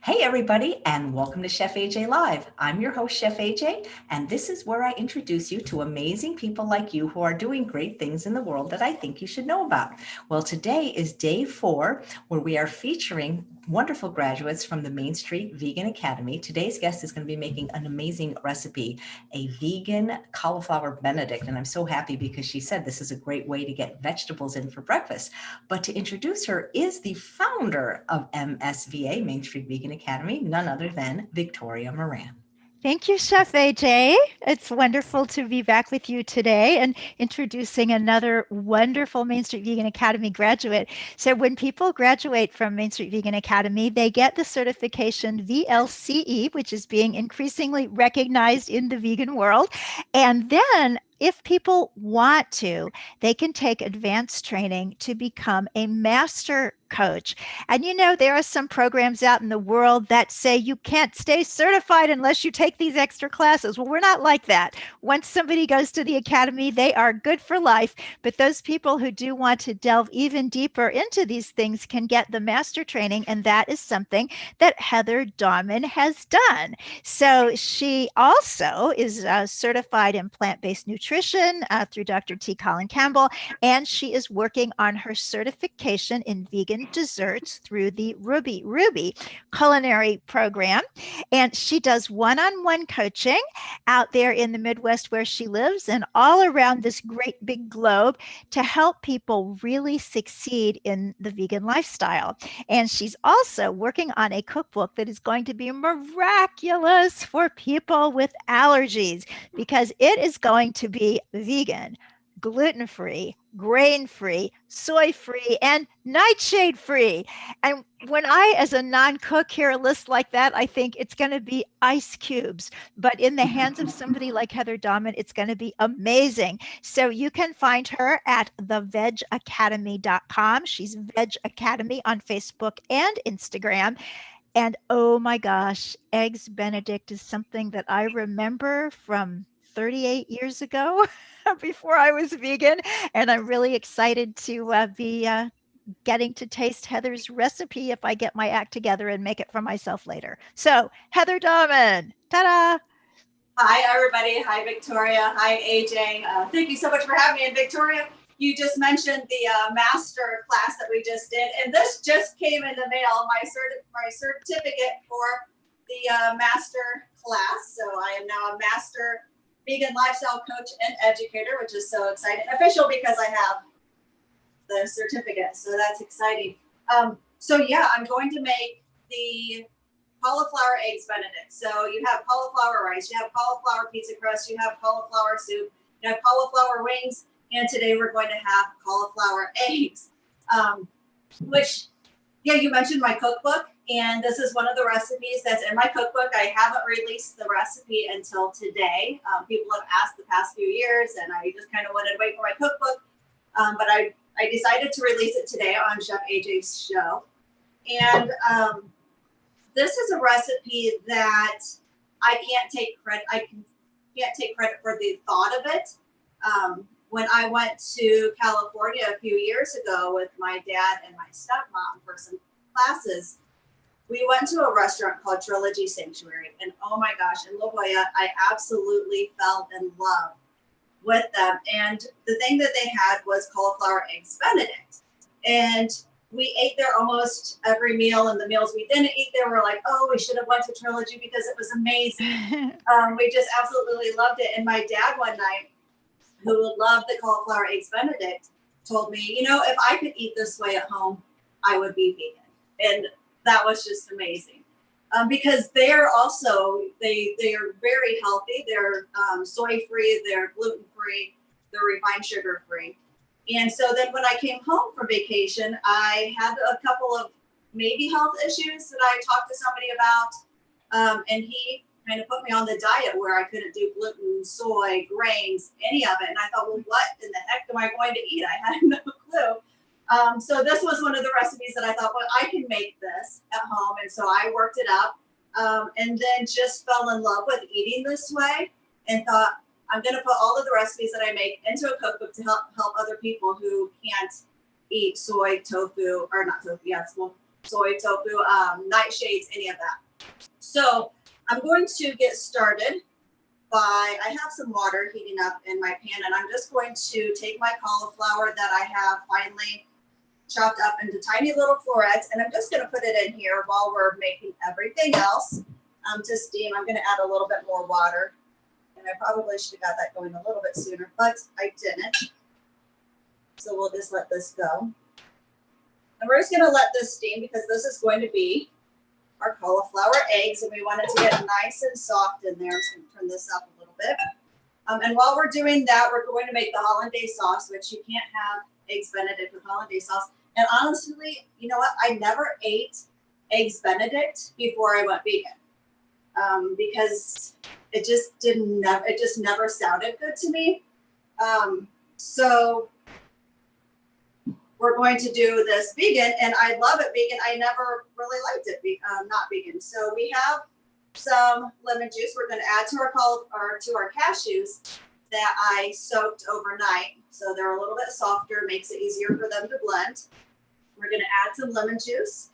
Hey, everybody, and welcome to Chef AJ Live. I'm your host, Chef AJ, and this is where I introduce you to amazing people like you who are doing great things in the world that I think you should know about. Well, today is day 4, where we are featuring wonderful graduates from the Main Street Vegan Academy. Today's guest is going to be making an amazing recipe, a vegan cauliflower Benedict, and I'm so happy because she said this is a great way to get vegetables in for breakfast. But to introduce her is the founder of MSVA, Main Street Vegan Academy, none other than Victoria Moran. Thank you, Chef AJ. It's wonderful to be back with you today and introducing another wonderful Main Street Vegan Academy graduate. So when people graduate from Main Street Vegan Academy, they get the certification VLCE, which is being increasingly recognized in the vegan world. And then if people want to, they can take advanced training to become a master coach. And there are some programs out in the world that say you can't stay certified unless you take these extra classes. Well, we're not like that. Once somebody goes to the academy, they are good for life. But those people who do want to delve even deeper into these things can get the master training. And that is something that Heather Dahman has done. So she also is certified in plant-based nutrition through Dr. T. Colin Campbell, and she is working on her certification in vegan desserts through the Ruby culinary program. And she does one-on-one coaching out there in the Midwest where she lives and all around this great big globe to help people really succeed in the vegan lifestyle. And she's also working on a cookbook that is going to be miraculous for people with allergies because it is going to be vegan, gluten-free, grain-free, soy-free, and nightshade-free. And when I, as a non-cook, hear a list like that, I think it's going to be ice cubes. But in the hands of somebody like Heather Dahman, it's going to be amazing. So you can find her at thevegacademy.com. She's Veg Academy on Facebook and Instagram. And oh my gosh, Eggs Benedict is something that I remember from 38 years ago before I was vegan. And I'm really excited to be getting to taste Heather's recipe if I get my act together and make it for myself later. So, Heather Dahman, ta-da! Hi, everybody. Hi, Victoria. Hi, AJ. Thank you so much for having me. And Victoria, you just mentioned the master class that we just did, and this just came in the mail, my certificate for the master class. So I am now a master vegan lifestyle coach and educator, which is so exciting. Official because I have the certificate, so that's exciting. So yeah, I'm going to make the Cauliflower Eggz Benedict. So you have cauliflower rice, you have cauliflower pizza crust, you have cauliflower soup, you have cauliflower wings, and today we're going to have cauliflower eggs. Which, yeah, you mentioned my cookbook, and this is one of the recipes that's in my cookbook. I haven't released the recipe until today. People have asked the past few years, and I just kind of wanted to wait for my cookbook. But I decided to release it today on Chef AJ's show. And this is a recipe that I can't take credit. Can't take credit for the thought of it. When I went to California a few years ago with my dad and my stepmom for some classes, we went to a restaurant called Trilogy Sanctuary, and oh my gosh, in La Jolla, I absolutely fell in love with them. And the thing that they had was Cauliflower Eggz Benedict, and we ate there almost every meal, and the meals we didn't eat there were like, oh, we should have went to Trilogy because it was amazing. We just absolutely loved it. And my dad one night, who loved the Cauliflower Eggz Benedict, told me, if I could eat this way at home, I would be vegan. And that was just amazing. Because they're also, they are very healthy. They're soy-free, they're gluten-free, they're refined sugar-free. And so then when I came home from vacation, I had a couple of maybe health issues that I talked to somebody about. And he kind of put me on the diet where I couldn't do gluten, soy, grains, any of it. And I thought, well, what in the heck am I going to eat? I had no clue. So this was one of the recipes that I thought, well, I can make this at home. And so I worked it up and then just fell in love with eating this way and thought, I'm going to put all of the recipes that I make into a cookbook to help other people who can't eat soy, tofu, or not tofu, yes, well, soy tofu, nightshades, any of that. So I'm going to get started by, I have some water heating up in my pan, and I'm just going to take my cauliflower that I have finely chopped up into tiny little florets, and I'm just going to put it in here while we're making everything else to steam. I'm going to add a little bit more water, and I probably should have got that going a little bit sooner, but I didn't. So we'll just let this go. And we're just going to let this steam because this is going to be our cauliflower eggs, and we want it to get nice and soft in there. I'm just going to turn this up a little bit. And while we're doing that, we're going to make the Hollandaise sauce, which you can't have Eggs Benedict with Hollandaise sauce. And honestly, you know what? I never ate Eggs Benedict before I went vegan because it just never sounded good to me. So we're going to do this vegan, and I love it vegan. I never really liked it not vegan. So we have some lemon juice we're going to add to our cashews that I soaked overnight. So they're a little bit softer, makes it easier for them to blend. We're going to add some lemon juice,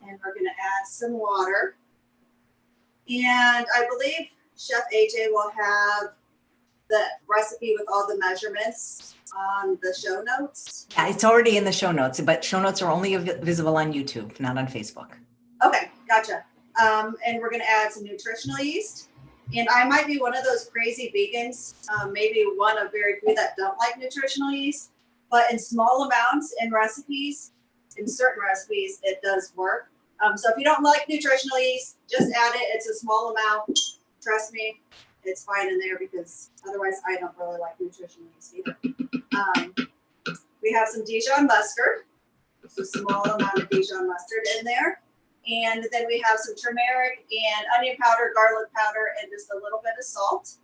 and we're going to add some water. And I believe Chef AJ will have the recipe with all the measurements on the show notes. Yeah, it's already in the show notes, but show notes are only visible on YouTube, not on Facebook. Okay, gotcha. And we're going to add some nutritional yeast. And I might be one of those crazy vegans, maybe one of very few that don't like nutritional yeast, but in small amounts in recipes, in certain recipes, it does work. So if you don't like nutritional yeast, just add it. It's a small amount. Trust me, it's fine in there because otherwise I don't really like nutritional yeast either. We have some Dijon mustard, just a small amount of Dijon mustard in there. And then we have some turmeric and onion powder, garlic powder, and just a little bit of salt.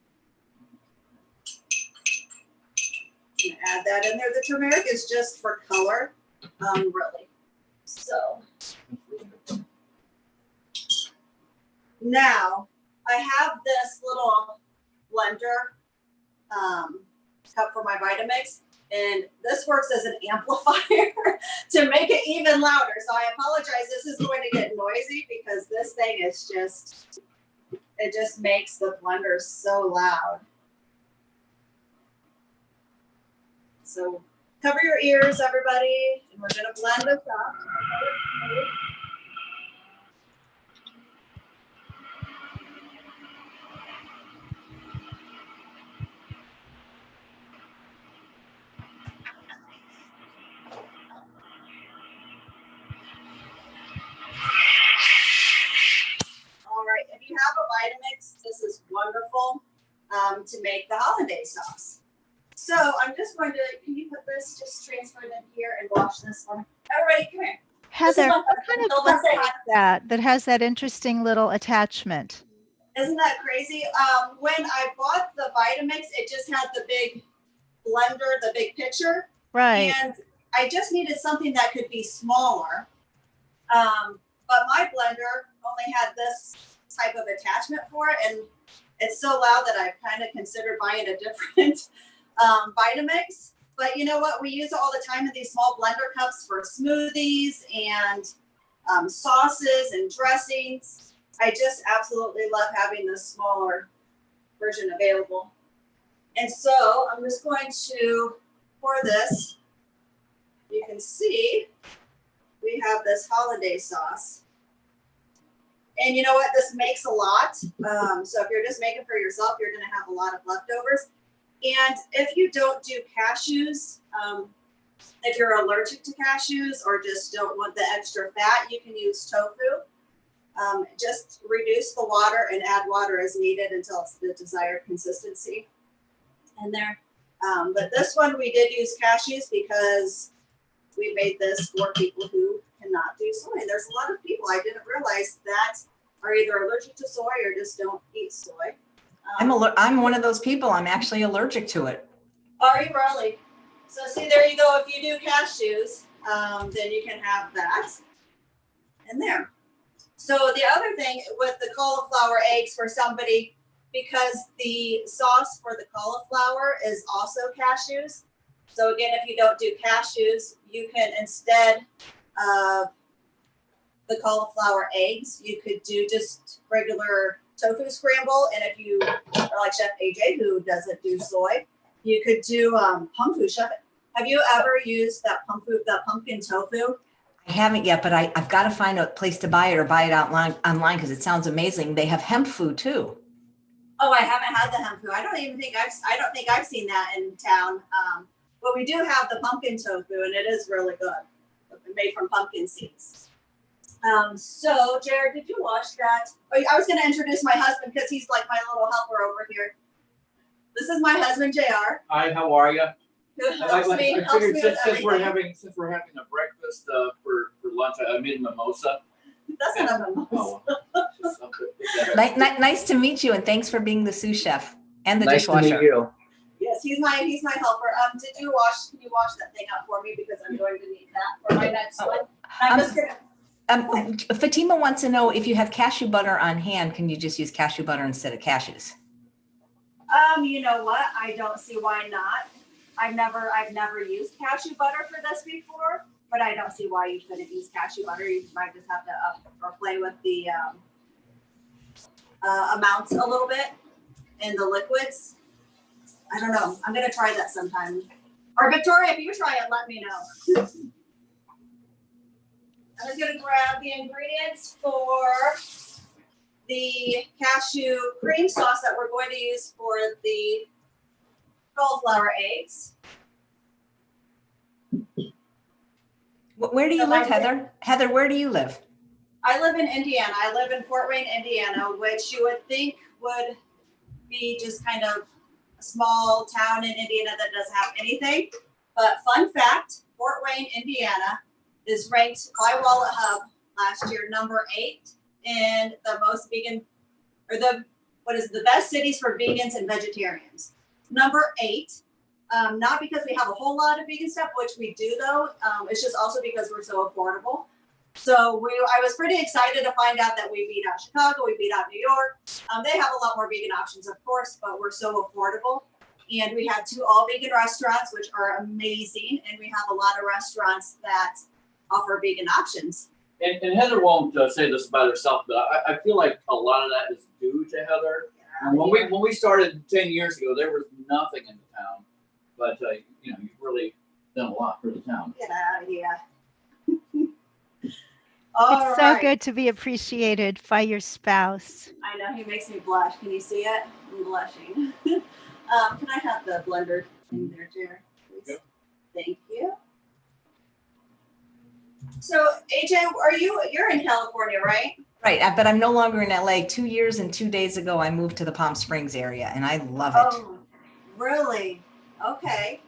I'm gonna add that in there. The turmeric is just for color, really. So now I have this little blender cup for my Vitamix, and this works as an amplifier to make it even louder. So I apologize. This is going to get noisy because this thing is it just makes the blender so loud. So cover your ears, everybody, and we're going to blend this up. All right, if you have a Vitamix, this is wonderful to make the Hollandaise sauce. So I'm just going to, can you put this, just transfer it in here and wash this one? Everybody, come here. Heather, what kind of blender is that has that interesting little attachment? Isn't that crazy? When I bought the Vitamix, it just had the big blender, the big pitcher. Right. And I just needed something that could be smaller. But my blender only had this type of attachment for it, and it's so loud that I've kind of considered buying a different Vitamix. But you know what? We use it all the time in these small blender cups for smoothies and sauces and dressings. I just absolutely love having this smaller version available. And so I'm just going to pour this. You can see we have this Hollandaise sauce. And you know what? This makes a lot. So if you're just making for yourself, you're going to have a lot of leftovers. And if you don't do cashews, if you're allergic to cashews or just don't want the extra fat, you can use tofu. Just reduce the water and add water as needed until it's the desired consistency in there. But this one we did use cashews because we made this for people who cannot do soy. And there's a lot of people I didn't realize that are either allergic to soy or just don't eat soy. I'm one of those people. I'm actually allergic to it. Are you really? So see, there you go. If you do cashews, then you can have that in there. So the other thing with the cauliflower eggs for somebody, because the sauce for the cauliflower is also cashews. So again, if you don't do cashews, you can instead of the cauliflower eggs. You could do just regular tofu scramble. And if you are like Chef AJ, who doesn't do soy, you could do pumfu. Chef, have you ever used that pumpkin tofu? I haven't yet, but I've got to find a place to buy it or buy it online because it sounds amazing. They have hemp food too. Oh, I haven't had the hemp food. I don't think I've seen that in town. But we do have the pumpkin tofu, and it is really good. Made from pumpkin seeds. So, Jared, did you watch that? Oh, I was going to introduce my husband because he's like my little helper over here. This is my husband, JR. Hi, how are you? Who helps me with since we're everything. having a breakfast for lunch, I made a mimosa. That's not a mimosa. Nice to meet you, and thanks for being the sous chef and the Nice dishwasher. to meet you. Yes, he's my helper. Can you wash that thing out for me because I'm going to need that for my next one. I'm just gonna. Fatima wants to know if you have cashew butter on hand, can you just use cashew butter instead of cashews? You know what? I don't see why not. I've never used cashew butter for this before, but I don't see why you couldn't use cashew butter. You might just have to up or play with the amounts a little bit in the liquids. I don't know. I'm gonna try that sometime. Or Victoria, if you try it, let me know. I'm just gonna grab the ingredients for the cashew cream sauce that we're going to use for the cauliflower eggs. Where do you live, Heather? Heather, where do you live? I live in Indiana. I live in Fort Wayne, Indiana, which you would think would be just kind of a small town in Indiana that doesn't have anything. But fun fact, Fort Wayne, Indiana is ranked by Wallet Hub last year number 8 in the most vegan, or the best cities for vegans and vegetarians. Number 8. Not because we have a whole lot of vegan stuff, which we do though. It's just also because we're so affordable. So I was pretty excited to find out that we beat out Chicago, we beat out New York. They have a lot more vegan options, of course, but we're so affordable. And we have 2 all vegan restaurants, which are amazing. And we have a lot of restaurants that offer vegan options. And Heather won't say this about herself, but I feel like a lot of that is due to Heather. And when we started 10 years ago, there was nothing in the town. But you've really done a lot for the town. Get out of here. It's so good to be appreciated by your spouse. I know, he makes me blush. Can you see it? I'm blushing. Can I have the blender in there, Jared, please? Yep. Thank you. So, AJ, you're in California, right? Right, but I'm no longer in LA. 2 years and 2 days ago, I moved to the Palm Springs area, and I love it. Oh, really? Okay.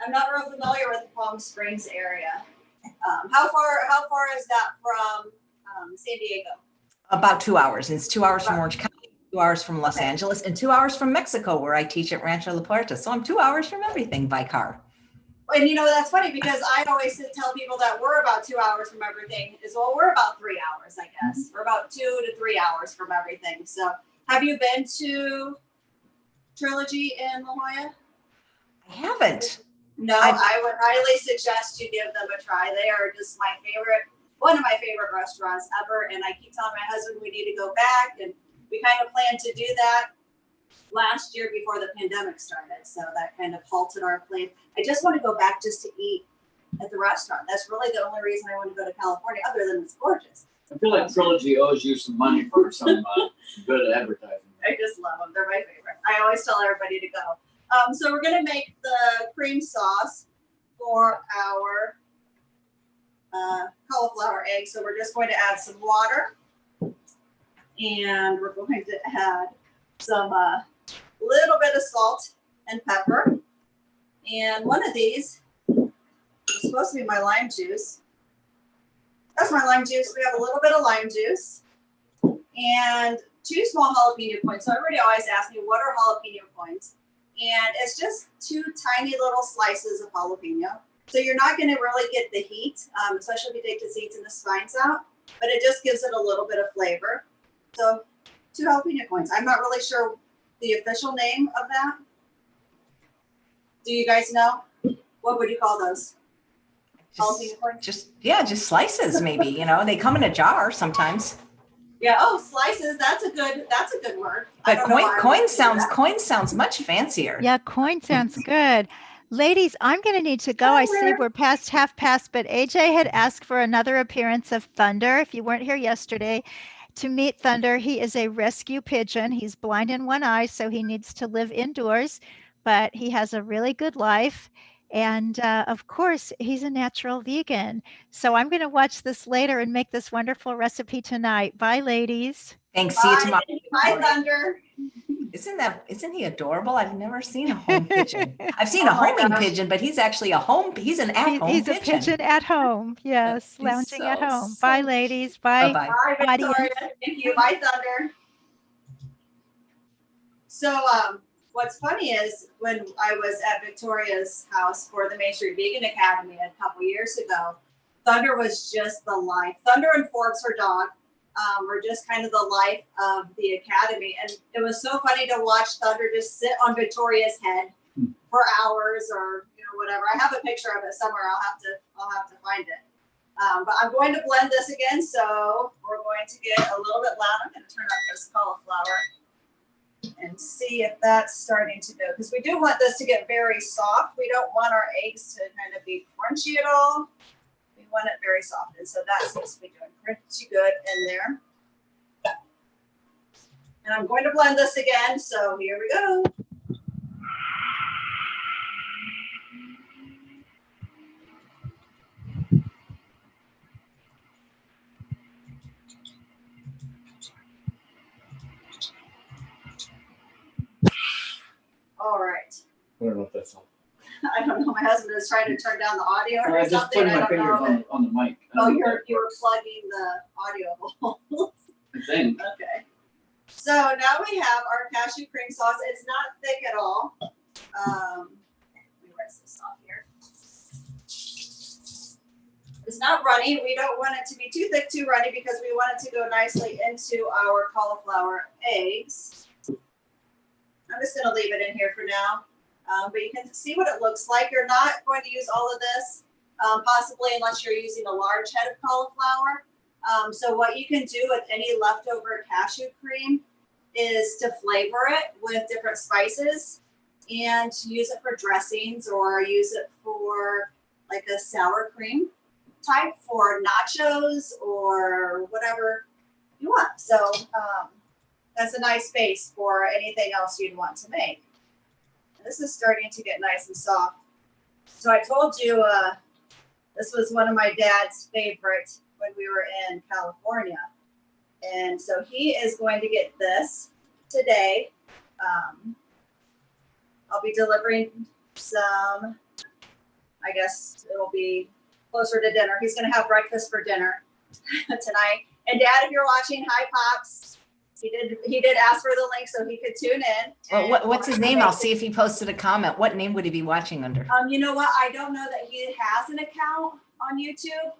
I'm not real familiar with the Palm Springs area. How far is that from San Diego? About 2 hours. It's 2 hours from Orange County, 2 hours from Los Angeles, and 2 hours from Mexico, where I teach at Rancho La Puerta. So I'm 2 hours from everything by car. And that's funny because I always tell people that we're about 2 hours from everything. We're about 3 hours, I guess. Mm-hmm. We're about 2 to 3 hours from everything. So have you been to Trilogy in La Jolla? I haven't. No, I would highly suggest you give them a try. They are just one of my favorite restaurants ever. And I keep telling my husband we need to go back. And we kind of planned to do that last year before the pandemic started. So that kind of halted our plan. I just want to go back just to eat at the restaurant. That's really the only reason I want to go to California, other than it's gorgeous. I feel like Trilogy owes you some money for some good advertising. I just love them. They're my favorite. I always tell everybody to go. So we're going to make the cream sauce for our cauliflower egg. So we're just going to add some water, and we're going to add some little bit of salt and pepper. And one of these is supposed to be my lime juice. That's my lime juice. We have a little bit of lime juice and 2 small jalapeno coins. So everybody always asks me, what are jalapeno coins? And it's just 2 tiny little slices of jalapeno. So you're not going to really get the heat, especially if you take the seeds and the spines out, but it just gives it a little bit of flavor. So 2 jalapeno coins. I'm not really sure the official name of that. Do you guys know? What would you call those? I Jalapeno coins. Just slices maybe, you know, they come in a jar sometimes. Yeah. Oh, slices. That's a good word. But coin sounds much fancier. Yeah, coin sounds good. Ladies, I'm going to need to go. I see we're past half past, but AJ had asked for another appearance of Thunder. If you weren't here yesterday to meet Thunder, he is a rescue pigeon. He's blind in one eye, so he needs to live indoors, but he has a really good life. And of course, he's a natural vegan. So I'm going to watch this later and make this wonderful recipe tonight. Bye, ladies. Thanks. See you tomorrow. Bye, Thunder. Isn't he adorable? I've never seen a home pigeon. I've seen a homing pigeon, but he's actually he's an at-home He's pigeon. a pigeon at home. Yes, He's lounging at home. Bye, ladies. Bye. Bye-bye. Bye, Victoria. Thank you. Bye, Thunder. So what's funny is when I was at Victoria's house for the Main Street Vegan Academy a couple years ago, Thunder was just the life. Thunder and Forbes, her dog, were just kind of the life of the academy. And it was so funny to watch Thunder just sit on Victoria's head for hours or whatever. I have a picture of it somewhere. I'll have to find it. But I'm going to blend this again, so we're going to get a little bit loud. I'm going to turn up this cauliflower and see if that's starting to go, because we do want this to get very soft. We don't want our eggs to kind of be crunchy at all. We want it very soft, and so that seems to be doing pretty good in there. And I'm going to blend this again, so here we go. All right. I don't know if that's all. I don't know. My husband is trying to turn down the audio or I just something. put my fingers on the mic. You were plugging the audio hole. I think. Okay. So now we have our cashew cream sauce. It's not thick at all. Let me rinse this off here. It's not runny. We don't want it to be too thick, too runny, because we want it to go nicely into our cauliflower eggs. I'm just going to leave it in here for now. But you can see what it looks like. You're not going to use all of this, possibly unless you're using a large head of cauliflower. So what you can do with any leftover cashew cream is to flavor it with different spices and use it for dressings, or use it for like a sour cream type for nachos or whatever you want. So that's a nice base for anything else you'd want to make. And this is starting to get nice and soft. So I told you this was one of my dad's favorites when we were in California. And so he is going to get this today. I'll be delivering some, I guess it'll be closer to dinner. He's going to have breakfast for dinner tonight. And Dad, if you're watching, hi Pops. He did ask for the link so he could tune in. Well, what's his name? I'll see if he posted a comment. What name would he be watching under? You know what? I don't know that he has an account on YouTube.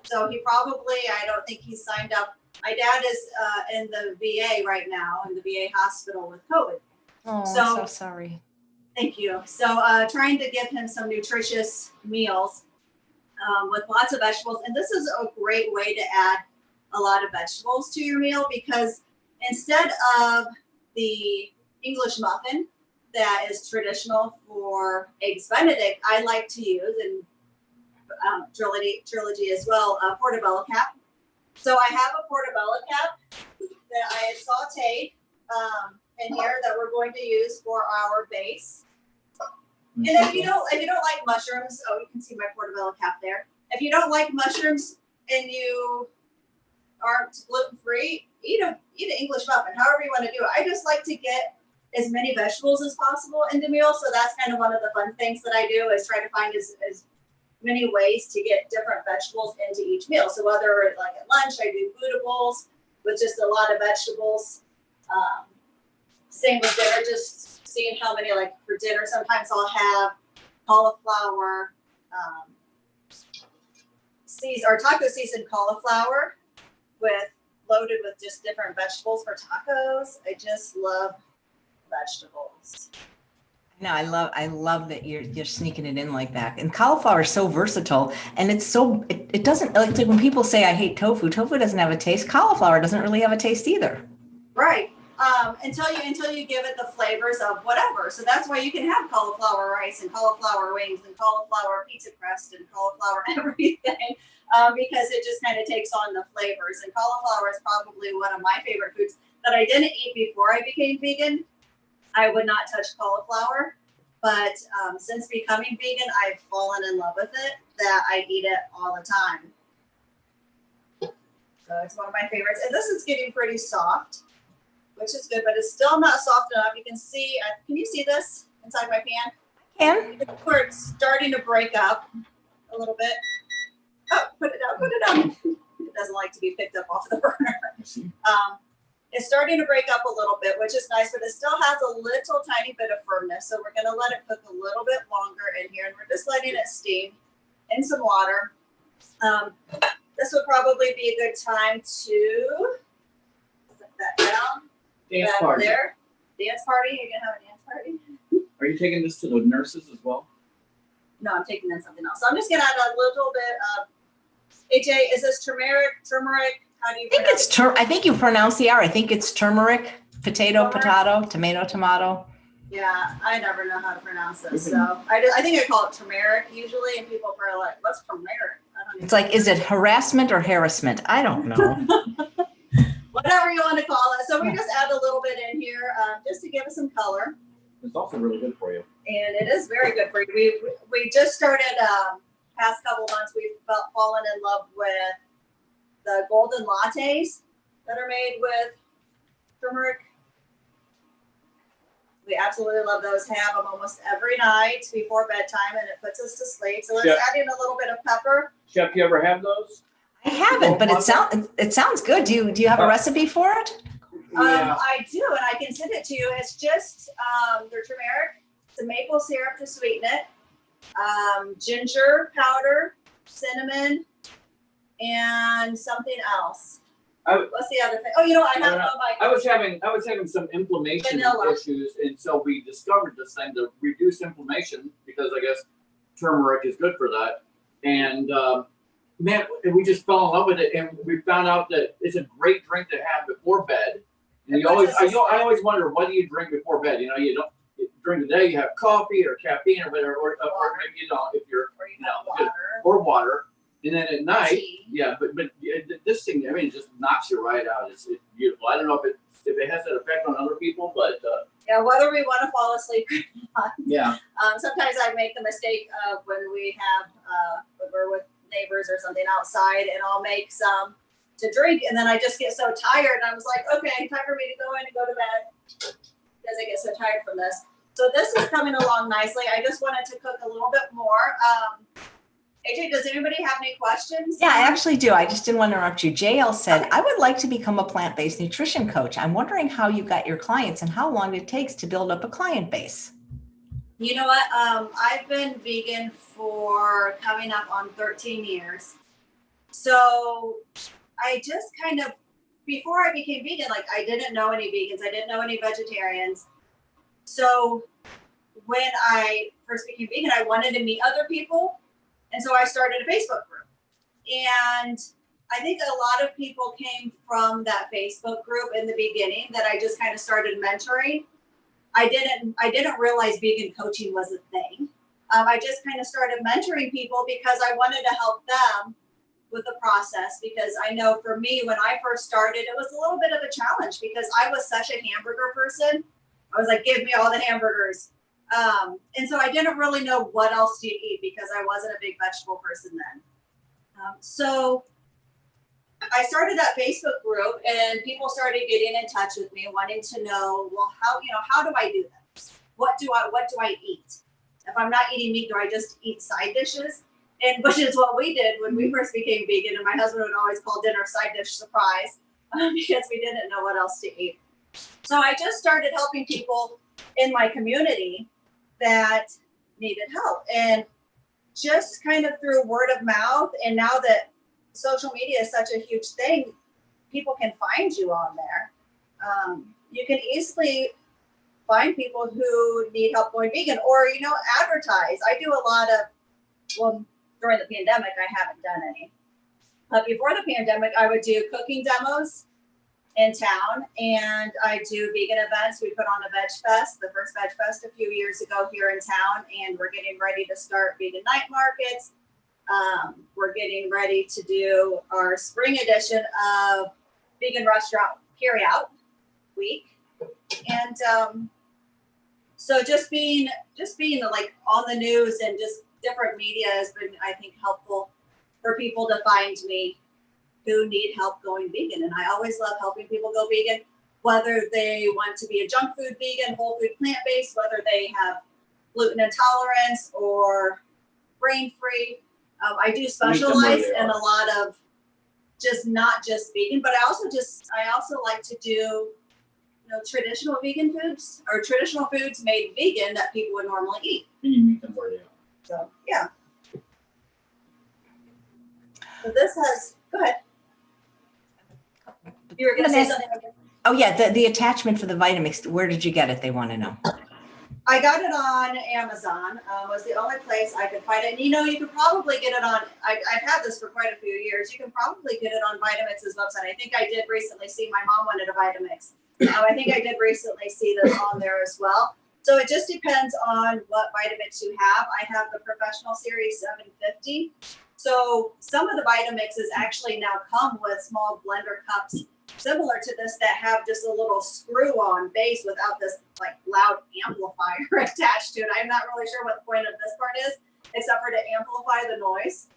So he probably, I don't think he's signed up. My dad is in the VA right now, in the VA hospital with COVID. Oh, so, I'm so sorry. Thank you. So trying to give him some nutritious meals with lots of vegetables. And this is a great way to add a lot of vegetables to your meal, because instead of the English muffin that is traditional for Eggs Benedict, I like to use, and trilogy as well, a portobello cap. So I have a portobello cap that I had sauteed in here that we're going to use for our base. And if you don't like mushrooms, oh, you can see my portobello cap there. If you don't like mushrooms and you aren't gluten-free, eat an English muffin, however you want to do it. I just like to get as many vegetables as possible into meals. So that's kind of one of the fun things that I do, is try to find as many ways to get different vegetables into each meal. So whether like at lunch, I do bootables with just a lot of vegetables. Same with dinner, just seeing how many, like for dinner, sometimes I'll have cauliflower, taco seasoned cauliflower loaded with just different vegetables for tacos. I just love vegetables. No, I love that you're sneaking it in like that. And cauliflower is so versatile, and it's so it doesn't like when people say I hate tofu. Tofu doesn't have a taste. Cauliflower doesn't really have a taste either. Right. Until you give it the flavors of whatever. So that's why you can have cauliflower rice and cauliflower wings and cauliflower pizza crust and cauliflower everything, because it just kind of takes on the flavors. And cauliflower is probably one of my favorite foods that I didn't eat before I became vegan. I would not touch cauliflower, but since becoming vegan, I've fallen in love with it, that I eat it all the time. So it's one of my favorites. And this is getting pretty soft, which is good, but it's still not soft enough. You can see, can you see this inside my pan? And Where it's starting to break up a little bit. Oh, put it out. It doesn't like to be picked up off the burner. It's starting to break up a little bit, which is nice, but it still has a little tiny bit of firmness. So we're going to let it cook a little bit longer in here, and we're just letting it steam in some water. This would probably be a good time to set that down. Dance party. There. Dance party. You're going to have a dance party? Are you taking this to the nurses as well? No, I'm taking in something else. So I'm just going to add a little bit of, AJ, is this turmeric? How do you pronounce it? I think you pronounce the R. I think it's turmeric, potato, tomato, tomato. Yeah, I never know how to pronounce this. So I think I call it turmeric usually, and people are like, what's turmeric? I don't even It's like, is it harassment or harassment? I don't know. whatever you want to call it. So we just add a little bit in here just to give it some color. It's also really good for you. And it is very good for you. We just started, past couple months, we've fallen in love with the golden lattes that are made with turmeric. We absolutely love those. Have them almost every night before bedtime, and it puts us to sleep. So let's add in a little bit of pepper. Chef, you ever have those? I haven't, but it sounds good. Do you have a recipe for it? Yeah. I do, and I can send it to you. It's just their turmeric, some maple syrup to sweeten it, ginger powder, cinnamon, and something else. What's the other thing? Oh, I have I was having some inflammation issues, and so we discovered this thing to reduce inflammation because I guess turmeric is good for that. And man, we just fell in love with it, and we found out that it's a great drink to have before bed. And I always wonder, what do you drink before bed? You don't during the day you have coffee or caffeine or whatever, or maybe you don't if you're or water. And then at night, but this thing, I mean, it just knocks you right out. It's beautiful. I don't know if it has that effect on other people, but whether we want to fall asleep or not. Yeah. Sometimes I make the mistake of when we have when we're with neighbors or something outside, and I'll make some to drink, and then I just get so tired, and I was like, okay, time for me to go in and go to bed because I get so tired from this. So this is coming along nicely. I just wanted to cook a little bit more. AJ, does anybody have any questions? Yeah, I actually do. I just didn't want to interrupt you. JL said, I would like to become a plant-based nutrition coach. I'm wondering how you got your clients and how long it takes to build up a client base. You know what? I've been vegan for coming up on 13 years. So I just kind of, before I became vegan, I didn't know any vegans. I didn't know any vegetarians. So when I first became vegan, I wanted to meet other people. And so I started a Facebook group. And I think a lot of people came from that Facebook group in the beginning that I just kind of started mentoring. I didn't realize vegan coaching was a thing. I just kind of started mentoring people because I wanted to help them with the process, because I know for me, when I first started, it was a little bit of a challenge because I was such a hamburger person. I was like, give me all the hamburgers. And so I didn't really know what else to eat because I wasn't a big vegetable person then. So I started that Facebook group, and people started getting in touch with me, wanting to know, well, how do I do this? What do I eat? If I'm not eating meat, do I just eat side dishes? And which is what we did when we first became vegan. And my husband would always call dinner side dish surprise because we didn't know what else to eat. So I just started helping people in my community that needed help, and just kind of through word of mouth. And now that social media is such a huge thing, people can find you on there. You can easily find people who need help going vegan, or, you know, advertise. I do a lot of, well, during the pandemic, I haven't done any. But before the pandemic, I would do cooking demos in town, and I do vegan events. We put on a veg fest, the first veg fest a few years ago here in town, and we're getting ready to start vegan night markets. We're getting ready to do our spring edition of vegan restaurant carryout week. And so just being like on the news and just different media has been, I think, helpful for people to find me who need help going vegan. And I always love helping people go vegan, whether they want to be a junk food vegan, whole food plant-based, whether they have gluten intolerance or grain-free. I do specialize in a lot of not just vegan, but I also like to do, you know, traditional vegan foods or traditional foods made vegan that people would normally eat. And you meet them where they are. So yeah. So this has, go ahead. You were going to say something. Oh yeah, the attachment for the Vitamix. Where did you get it? They want to know. I got it on Amazon. Was the only place I could find it. And you know, you could probably get it on. I've had this for quite a few years. You can probably get it on Vitamix's website. I think I did recently see. My mom wanted a Vitamix. I think I did recently see this on there as well. So it just depends on what Vitamix you have. I have the Professional Series 750. So some of the Vitamixes actually now come with small blender cups similar to this that have just a little screw-on base without this like loud amplifier attached to it. I'm not really sure what the point of this part is, except for to amplify the noise.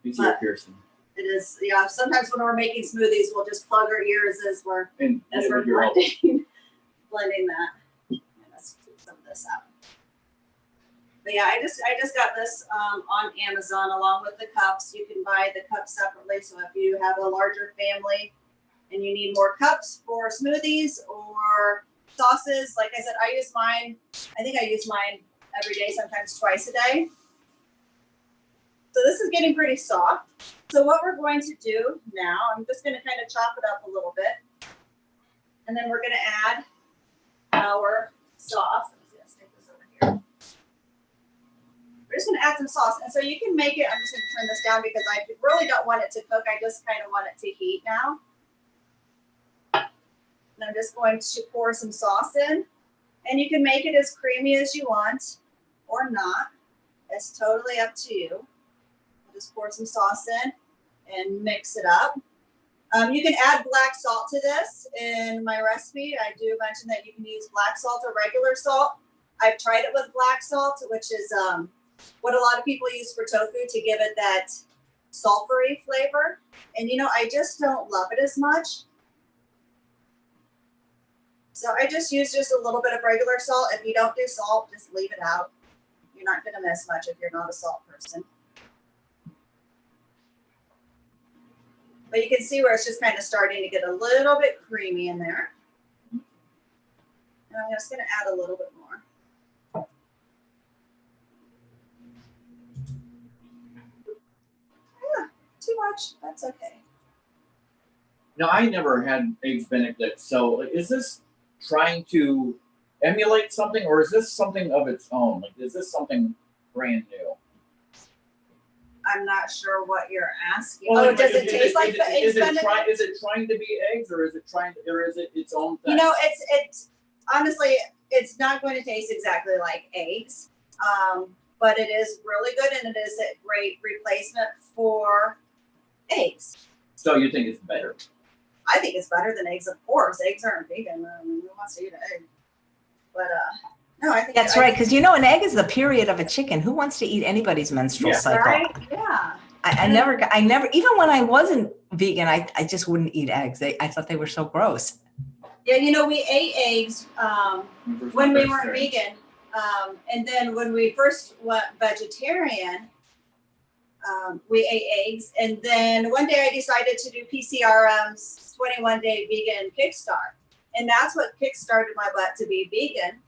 It's ear piercing. It is, yeah. Sometimes when we're making smoothies, we'll just plug our ears as we're blending that. Let's take some of this out. But yeah, I just got this on Amazon along with the cups. You can buy the cups separately. So if you have a larger family and you need more cups for smoothies or sauces, like I said, I use mine. I think I use mine every day, sometimes twice a day. So this is getting pretty soft. So what we're going to do now, I'm just going to kind of chop it up a little bit. And then we're going to add our sauce. Let's take this over here. We're just going to add some sauce. And so you can make it, I'm just going to turn this down because I really don't want it to cook. I just kind of want it to heat now. And I'm just going to pour some sauce in. And you can make it as creamy as you want or not. It's totally up to you. Just pour some sauce in and mix it up. You can add black salt to this. In my recipe, I do mention that you can use black salt or regular salt. I've tried it with black salt, which is what a lot of people use for tofu to give it that sulfury flavor. And you know, I just don't love it as much. So I just use just a little bit of regular salt. If you don't do salt, just leave it out. You're not going to miss much if you're not a salt person. But you can see where it's just kind of starting to get a little bit creamy in there. And I'm just going to add a little bit more. Yeah, too much. That's okay. Now, I never had Eggs Benedict. So is this trying to emulate something, or is this something of its own? Like, is this something brand new? I'm not sure what you're asking. Well, oh, does it taste like the Eggs Benedict? Is it trying to be eggs, or is it its own thing? You know, it's honestly, it's not going to taste exactly like eggs, but it is really good, and it is a great replacement for eggs. So you think it's better? I think it's better than eggs, of course. Eggs aren't vegan. Who wants to eat an egg? But no, I think that's right, because you know, an egg is the period of a chicken. Who wants to eat anybody's menstrual cycle? Right? Yeah. I never, even when I wasn't vegan, I just wouldn't eat eggs. I thought they were so gross. Yeah, you know, we ate eggs when we weren't vegan. And then when we first went vegetarian, we ate eggs. And then one day I decided to do PCRM's 21-day vegan kickstart. And that's what kickstarted my butt to be vegan.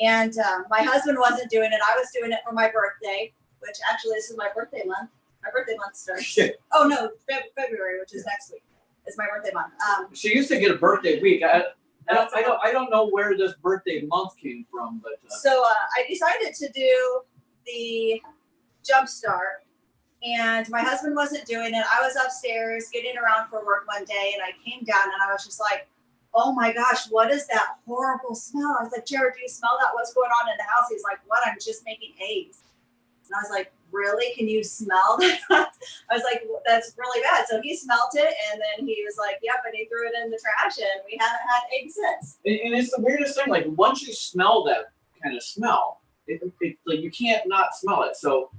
And my husband wasn't doing it. I was doing it for my birthday, which actually this is my birthday month. My birthday month starts. Oh no, February, which is next week, is my birthday month. She used to get a birthday week. I don't know where this birthday month came from, but so I decided to do the jump start, and my husband wasn't doing it. I was upstairs getting around for work one day, and I came down and I was just like, oh my gosh, what is that horrible smell? I was like, Jared, do you smell that? What's going on in the house? He's like, what? I'm just making eggs. And I was like, really? Can you smell that? I was like, well, that's really bad. So he smelt it, and then he was like, yep, and he threw it in the trash, and we haven't had eggs since. And it's the weirdest thing. Like once you smell that kind of smell, it like you can't not smell it. So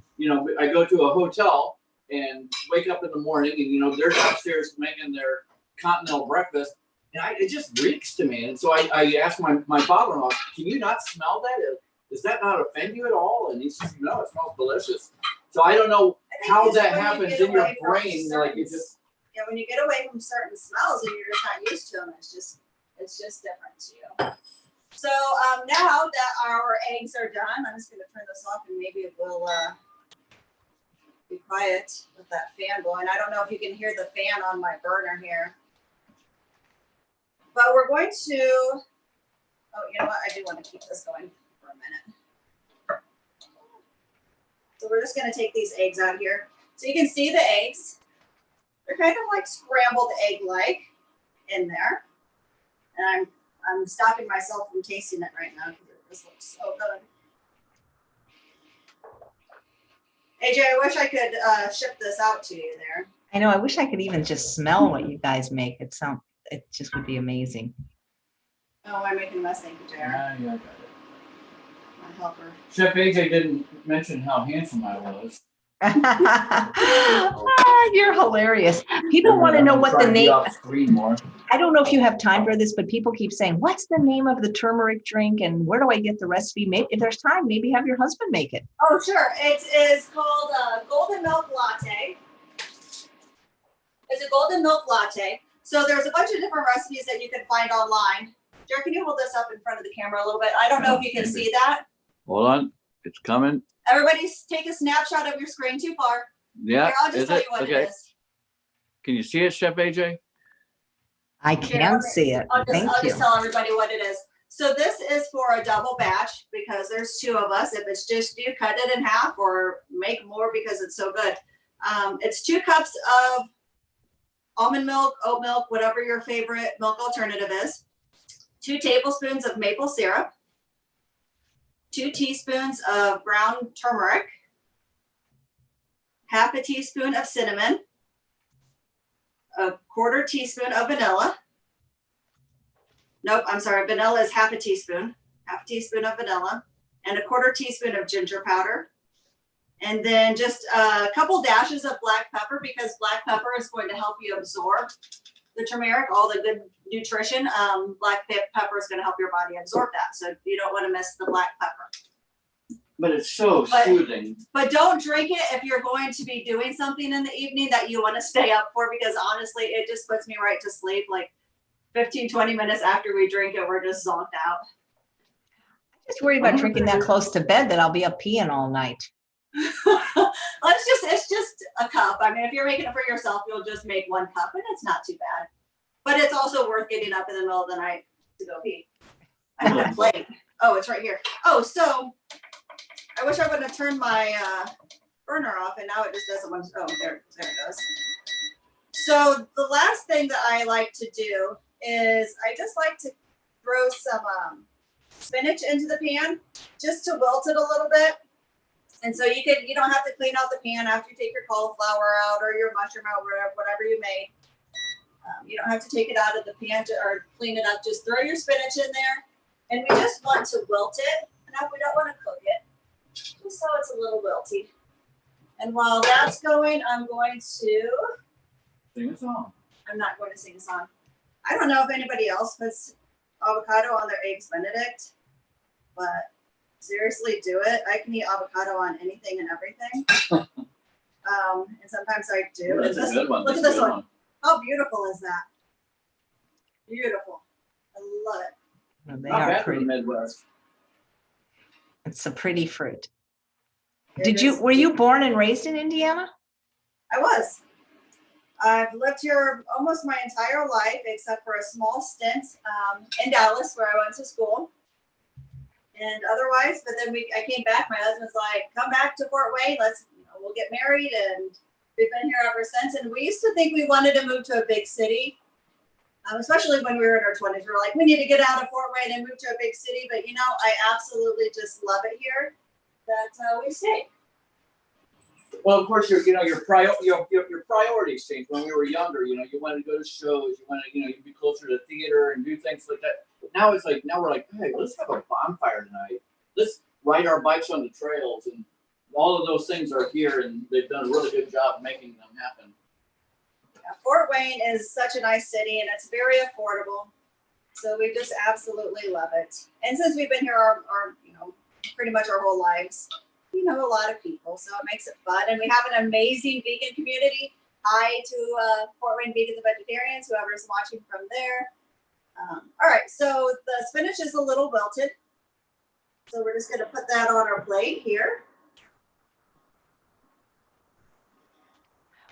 I go to a hotel and wake up in the morning, and they're upstairs making their continental breakfast, and it just reeks to me. And so I asked my father-in-law, can you not smell that? Does that not offend you at all? And he says, no, it smells delicious. So I don't know how that happens in your brain. Like it just when you get away from certain smells and you're just not used to them, it's just different to you. So now that our eggs are done, I'm just going to turn this off and maybe it will be quiet with that fan blowing. I don't know if you can hear the fan on my burner here. But we're going to, you know what? I do want to keep this going for a minute. So we're just going to take these eggs out here. So you can see the eggs. They're kind of like scrambled egg-like in there. And I'm stopping myself from tasting it right now because it just looks so good. AJ, I wish I could ship this out to you there. I know. I wish I could even just smell what you guys make. It just would be amazing. Oh, I'm making a mess. Thank you, JR. yeah, I got it. My helper. Chef AJ didn't mention how handsome I was. You're hilarious. People want to know what the name. More. I don't know if you have time for this, but people keep saying, "What's the name of the turmeric drink?" and "Where do I get the recipe?" Maybe if there's time, maybe have your husband make it. Oh, sure. It is called Golden Milk Latte. It's a golden milk latte. So there's a bunch of different recipes that you can find online. Jared, can you hold this up in front of the camera a little bit? I don't know if you can see that. Hold on, it's coming. Everybody take a snapshot of your screen. Too far. Yeah. Here, I'll just tell you what it is. Can you see it, Chef AJ? I can see it. I'll Thank you. just tell everybody what it is. So this is for a double batch because there's two of us. If it's just you, cut it in half or make more because it's so good. It's 2 cups of almond milk, oat milk, whatever your favorite milk alternative is. 2 tablespoons of maple syrup. 2 teaspoons of ground turmeric. Half a teaspoon of cinnamon. A 1/4 teaspoon of vanilla. Nope, I'm sorry. Vanilla is half a teaspoon. Half a teaspoon of vanilla. And a 1/4 teaspoon of ginger powder. And then just a couple dashes of black pepper because black pepper is going to help you absorb the turmeric, all the good nutrition. Black pepper is going to help your body absorb that. So you don't want to miss the black pepper. But it's so soothing. But don't drink it if you're going to be doing something in the evening that you want to stay up for because honestly, it just puts me right to sleep. Like 15, 20 minutes after we drink it, we're just zonked out. I'm just worried about drinking that close to bed that I'll be up peeing all night. It's just a cup. I mean, if you're making it for yourself, you'll just make 1 cup and it's not too bad. But it's also worth getting up in the middle of the night to go pee. I have a plate. Oh, it's right here. Oh, so I wish I would have turned my burner off and now it just doesn't want to. Oh, there it goes. So the last thing that I like to do is I just like to throw some spinach into the pan just to wilt it a little bit. And so you don't have to clean out the pan after you take your cauliflower out or your mushroom out, whatever you made. You don't have to take it out of the pan or clean it up. Just throw your spinach in there. And we just want to wilt it enough. We don't want to cook it. Just so it's a little wilty. And while that's going, I'm going to Sing a song. I'm not going to sing a song. I don't know if anybody else puts avocado on their eggs Benedict, but seriously, do it. I can eat avocado on anything and everything. And sometimes I do. That's a good one. Look at this one. How beautiful is that? Beautiful. I love it. Well, they Not are bad for pretty. the Midwest. It's a pretty fruit. Were Were you born and raised in Indiana? I was. I've lived here almost my entire life, except for a small stint in Dallas where I went to school. And otherwise, but then I came back. My husband's like, come back to Fort Wayne. We'll get married. And we've been here ever since. And we used to think we wanted to move to a big city, especially when we were in our 20s. We were like, we need to get out of Fort Wayne and move to a big city. But, I absolutely just love it here. That's how we stay. Well, of course, your priorities changed. When we were younger, you wanted to go to shows, you wanted, you'd be closer to theater and do things like that. But now we're like, hey, let's have a bonfire tonight. Let's ride our bikes on the trails, and all of those things are here, and they've done a really good job making them happen. Yeah, Fort Wayne is such a nice city, and it's very affordable. So we just absolutely love it. And since we've been here our pretty much our whole lives, we know a lot of people, so it makes it fun. And we have an amazing vegan community. Hi to Fort Wayne Vegans and Vegetarians, whoever's watching from there. All right, so the spinach is a little wilted. So we're just going to put that on our plate here.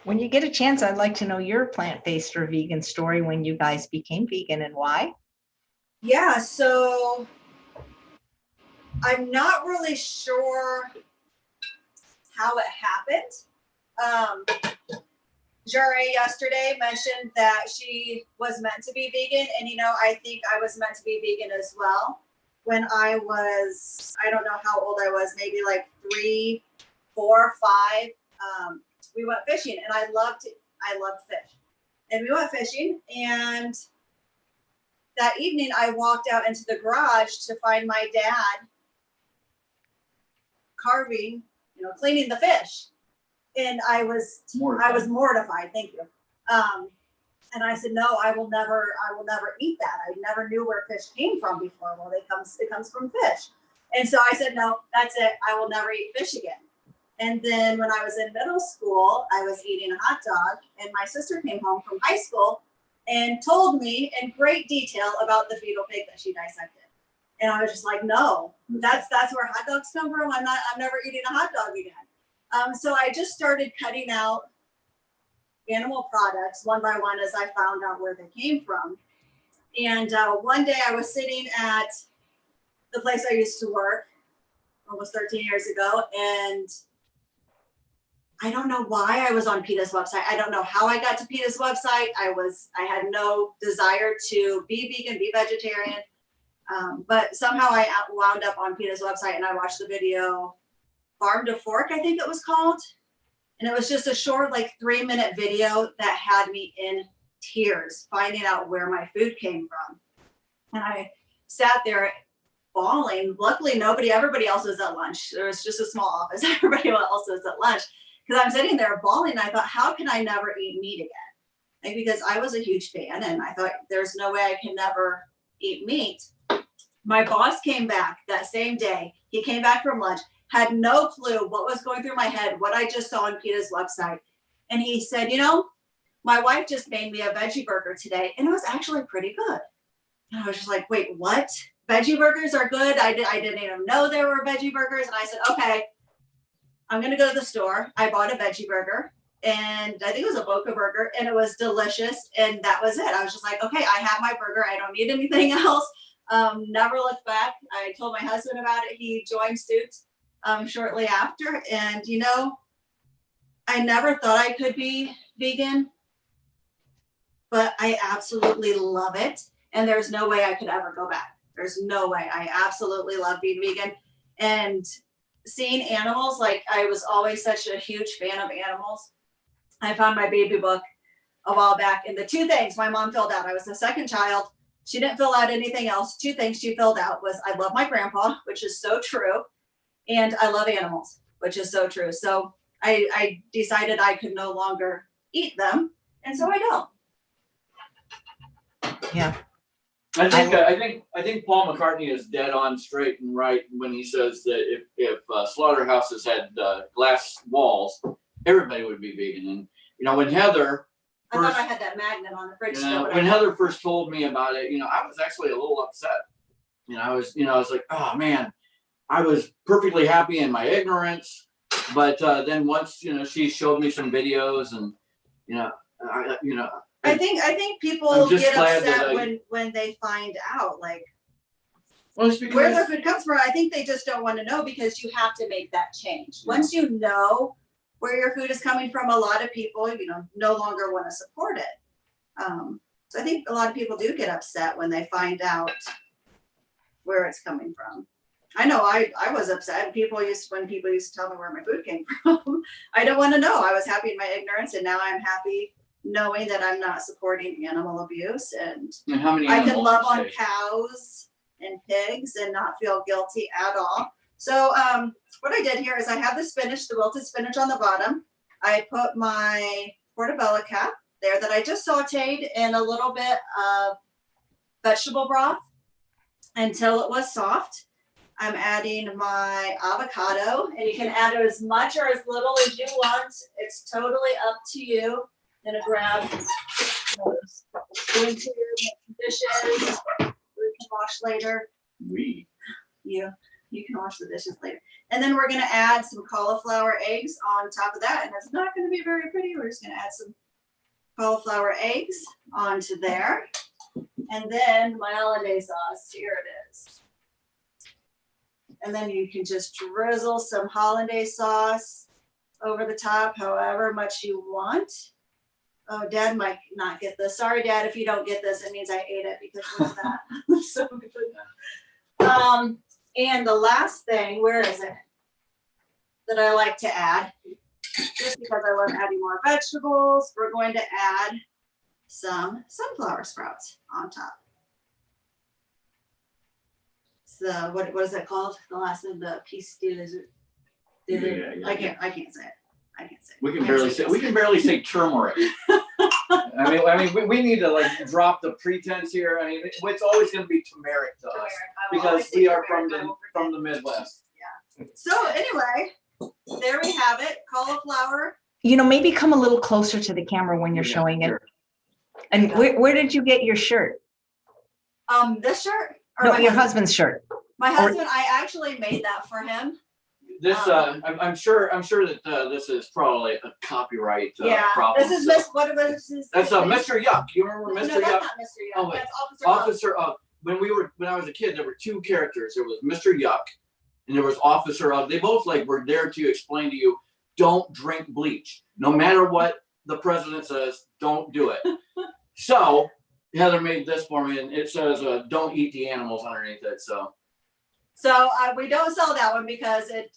When you get a chance, I'd like to know your plant-based or vegan story when you guys became vegan and why. Yeah, so I'm not really sure how it happened. Jure yesterday mentioned that she was meant to be vegan, and I think I was meant to be vegan as well. When I was, I don't know how old I was, maybe like 3, 4, 5. We went fishing, and I loved fish. And we went fishing, and that evening I walked out into the garage to find my dad carving, cleaning the fish. And I was mortified. Thank you. And I said, no, I will never eat that. I never knew where fish came from before. Well, it comes from fish. And so I said, no, that's it. I will never eat fish again. And then when I was in middle school, I was eating a hot dog, and my sister came home from high school and told me in great detail about the fetal pig that she dissected. And I was just like, no, that's where hot dogs come from. I'm never eating a hot dog again. So I just started cutting out animal products one by one as I found out where they came from. And one day I was sitting at the place I used to work almost 13 years ago, and I don't know why I was on PETA's website. I don't know how I got to PETA's website. I had no desire to be vegan, be vegetarian. But somehow I wound up on PETA's website, and I watched the video Farm to Fork, I think it was called. And it was just a short, 3-minute video that had me in tears, finding out where my food came from. And I sat there bawling. Luckily, everybody else was at lunch. There was just a small office. Everybody else was at lunch. Because I'm sitting there bawling. And I thought, how can I never eat meat again? Because I was a huge fan, and I thought there's no way I can never eat meat. My boss came back that same day. He came back from lunch, had no clue what was going through my head, what I just saw on PETA's website. And he said, my wife just made me a veggie burger today, and it was actually pretty good. And I was just like, wait, what? Veggie burgers are good? I didn't even know there were veggie burgers. And I said, okay, I'm going to go to the store. I bought a veggie burger, and I think it was a Boca burger, and it was delicious. And that was it. I was just like, okay, I have my burger. I don't need anything else. Never looked back. I told my husband about it. He joined suit shortly after. And, I never thought I could be vegan, but I absolutely love it. And there's no way I could ever go back. There's no way. I absolutely love being vegan. And seeing animals, I was always such a huge fan of animals. I found my baby book a while back, and the 2 things my mom filled out. I was the second child. She didn't fill out anything else. 2 things she filled out was, I love my grandpa, which is so true, and I love animals, which is so true. So I decided I could no longer eat them, and so I don't. Yeah. I think Paul McCartney is dead on straight and right when he says that if slaughterhouses had glass walls, everybody would be vegan. And when Heather I thought I had that magnet on the fridge still. When Heather first told me about it, I was actually a little upset. I was like, oh man, I was perfectly happy in my ignorance. But then once, she showed me some videos, and, You know, I think people I'm just get glad upset that when they find out like well, it's because where their food comes from. I think they just don't want to know because you have to make that change. Yeah. Once you know where your food is coming from, a lot of people, no longer want to support it. So I think a lot of people do get upset when they find out where it's coming from. I know I was upset. When people used to tell me where my food came from. I don't want to know. I was happy in my ignorance, and now I'm happy knowing that I'm not supporting animal abuse, and how many I can animals love you on say? cows and pigs and not feel guilty at all. So what I did here is I have the spinach, the wilted spinach on the bottom. I put my portobello cap there that I just sauteed in a little bit of vegetable broth until it was soft. I'm adding my avocado, and you can add as much or as little as you want. It's totally up to you. I'm gonna grab those. Go into your dishes. We can wash later. You can wash the dishes later. And then we're gonna add some cauliflower eggs on top of that, and it's not gonna be very pretty. We're just gonna add some cauliflower eggs onto there, and then my Hollandaise sauce. Here it is. And then you can just drizzle some Hollandaise sauce over the top, however much you want. Oh, Dad might not get this. Sorry, Dad, if you don't get this, it means I ate it because of that. So good. And the last thing, where is it? That I like to add, just because I love adding more vegetables, we're going to add some sunflower sprouts on top. So what is it called? The last of the piece de Yeah. I can't say it. I can't say it. We can barely say turmeric. I mean, we need to like drop the pretense here. I mean, it's always going to be turmeric to us because we are from the Midwest. Yeah. So anyway, there we have it. Cauliflower. Maybe come a little closer to the camera when you're showing it. Sure. And where did you get your shirt? This shirt? Or No, my your husband? husband's shirt. My husband, I actually made that for him. This, I'm sure that this is probably a copyright problem. This is Miss. What was this? That's Mr. Yuck. You remember Mr. No, Yuck? that's not Mr. Yuck. Oh, wait. That's Officer Ugg. When I was a kid, there were two characters. There was Mr. Yuck, and there was Officer Ugg. They both were there to explain to you, don't drink bleach. No matter what the president says, don't do it. So Heather made this for me, and it says, "Don't eat the animals" underneath it. So we don't sell that one because it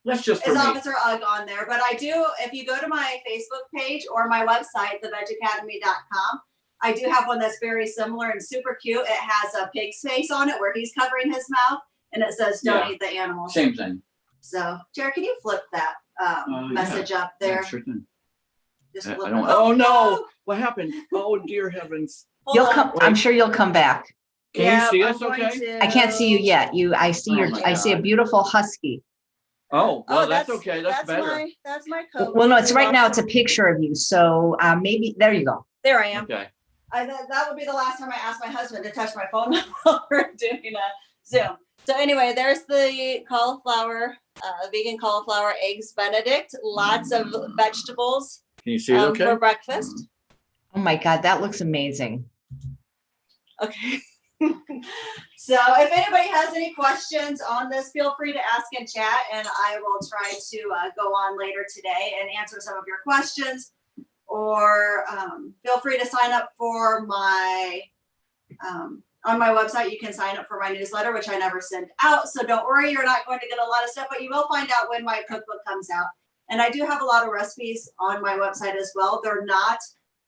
that's just for is me. Officer Ugg on there. But I do, if you go to my Facebook page or my website, thevegacademy.com, I do have one that's very similar and super cute. It has a pig's face on it where he's covering his mouth, and it says, "Don't eat the animals." Same thing. So, Jared, can you flip that message up there? Yeah, sure thing. Just I flip don't. it. Oh no! What happened? Oh dear heavens! Hold on. I'm sure you'll come back. Can you see I'm us? going Okay. to- I can't see you yet. I see Oh my I see a God. beautiful husky. Oh well, that's okay. That's better. That's my coat. Well, no, it's right now. It's a picture of you. So maybe there you go. There I am. Okay. That would be the last time I asked my husband to touch my phone while we're doing a Zoom. So anyway, there's the vegan cauliflower eggs Benedict. Lots of vegetables Can you see it? Okay. for breakfast. Oh my God, that looks amazing. Okay. So if anybody has any questions on this, feel free to ask in chat, and I will try to go on later today and answer some of your questions. Or feel free to sign up for my on my website. You can sign up for my newsletter, which I never send out. So don't worry, you're not going to get a lot of stuff, but you will find out when my cookbook comes out. And I do have a lot of recipes on my website as well. They're not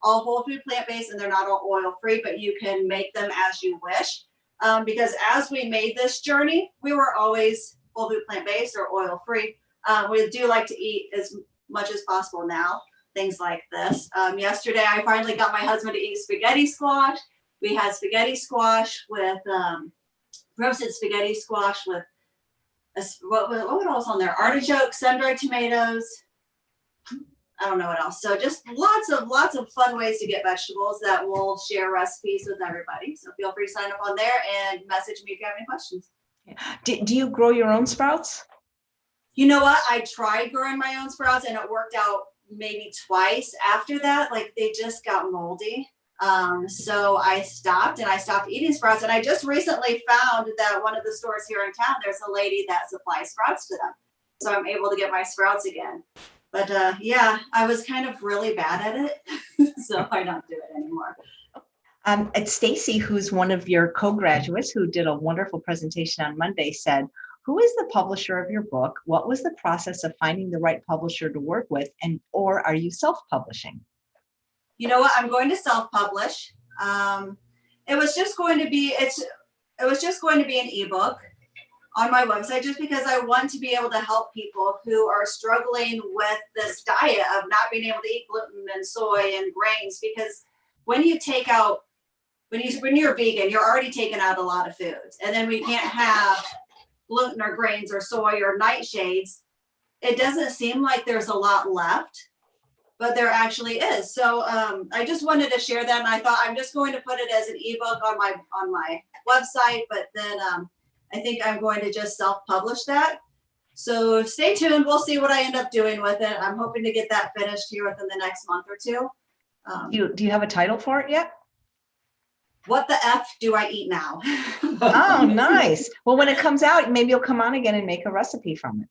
all whole food plant-based, and they're not all oil-free, but you can make them as you wish. Because as we made this journey, we were always whole food plant-based or oil-free. We do like to eat as much as possible now, things like this. Yesterday, I finally got my husband to eat spaghetti squash. We had spaghetti squash with roasted spaghetti squash with what else on there? Artichoke, sun-dried tomatoes. I don't know what else. So just lots of fun ways to get vegetables that we'll share recipes with everybody. So feel free to sign up on there and message me if you have any questions. Do you grow your own sprouts? You know what? I tried growing my own sprouts and it worked out maybe twice after that. Like they just got moldy. So I stopped eating sprouts. And I just recently found that one of the stores here in town, there's a lady that supplies sprouts to them. So I'm able to get my sprouts again. But yeah, I was kind of really bad at it. So I don't do it anymore. It's Stacy, who's one of your co-graduates who did a wonderful presentation on Monday, said, who is the publisher of your book? What was the process of finding the right publisher to work with? Or are you self-publishing? You know what? I'm going to self-publish. It was just going to be an ebook on my website, just because I want to be able to help people who are struggling with this diet of not being able to eat gluten and soy and grains. Because when you're vegan, you're already taking out a lot of foods, and then we can't have gluten or grains or soy or nightshades. It doesn't seem like there's a lot left, but there actually is. So I just wanted to share that, and I thought I'm just going to put it as an ebook on my website, but then I think I'm going to just self-publish that. So stay tuned. We'll see what I end up doing with it. I'm hoping to get that finished here within the next month or two. Do you have a title for it yet? What the F do I eat now? Oh, nice. Well, when it comes out, maybe you'll come on again and make a recipe from it.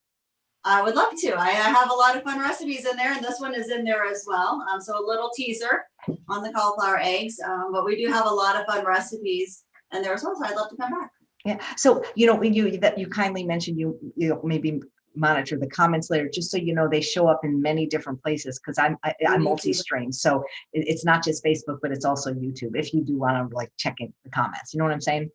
I would love to. I have a lot of fun recipes in there, and this one is in there as well. So a little teaser on the cauliflower eggs, but we do have a lot of fun recipes in there as well. So I'd love to come back. Yeah. So, you kindly mentioned you maybe monitor the comments later, just so you know, they show up in many different places, because I'm multi-stream. So it's not just Facebook, but it's also YouTube, if you do want to like check in the comments. You know what I'm saying?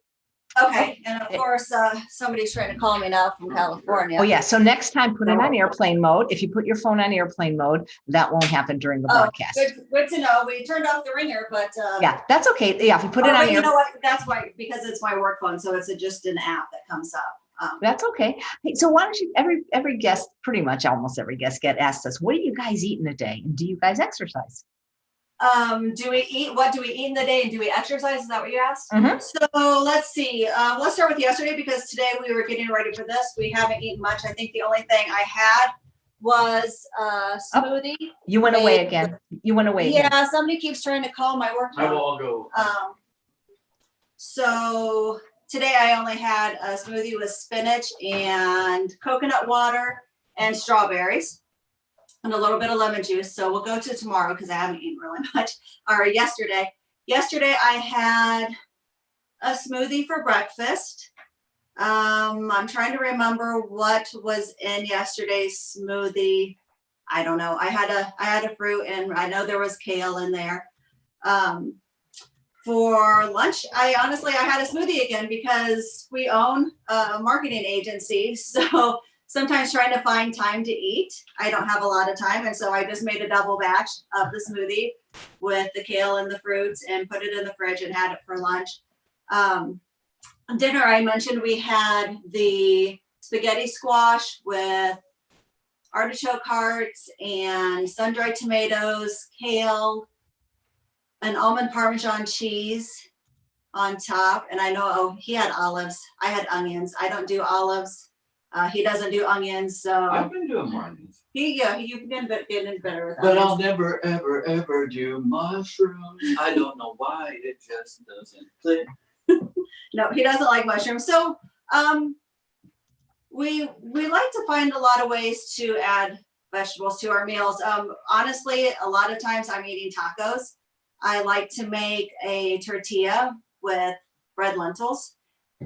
Okay. And of course, somebody's trying to call me now from California. Oh yeah. So next time, put it on airplane mode. If you put your phone on airplane mode, that won't happen during the broadcast. Good to know. We turned off the ringer, but yeah, that's okay. Yeah, if you put it on you know what? That's why, because it's my work phone, so it's just an app that comes up. That's okay. Hey, so why don't you, every guest, pretty much almost every guest asks us, what do you guys eat in a day? And do you guys exercise? What do we eat in the day, and do we exercise? Is that what you asked? Mm-hmm. So let's see. Let's start with yesterday, because today we were getting ready for this. We haven't eaten much. I think the only thing I had was a smoothie. Oh, you went away again. Yeah, somebody keeps trying to call my work phone. I will go. So today I only had a smoothie with spinach and coconut water and strawberries and a little bit of lemon juice. So we'll go to tomorrow, because I haven't eaten really much. Or yesterday. Yesterday I had a smoothie for breakfast. I'm trying to remember what was in yesterday's smoothie. I don't know. I had a fruit, and I know there was kale in there. For lunch, I had a smoothie again, because we own a marketing agency. So sometimes trying to find time to eat, I don't have a lot of time. And so I just made a double batch of the smoothie with the kale and the fruits and put it in the fridge and had it for lunch. Dinner, I mentioned we had the spaghetti squash with artichoke hearts and sun-dried tomatoes, kale, an almond Parmesan cheese on top. And I know he had olives. I had onions. I don't do olives. He doesn't do onions. So I've been doing more onions. You've been getting better with onions. But I'll never, ever, ever do mushrooms. I don't know why. It just doesn't click. No, he doesn't like mushrooms. So we like to find a lot of ways to add vegetables to our meals. Honestly, a lot of times I'm eating tacos. I like to make a tortilla with red lentils.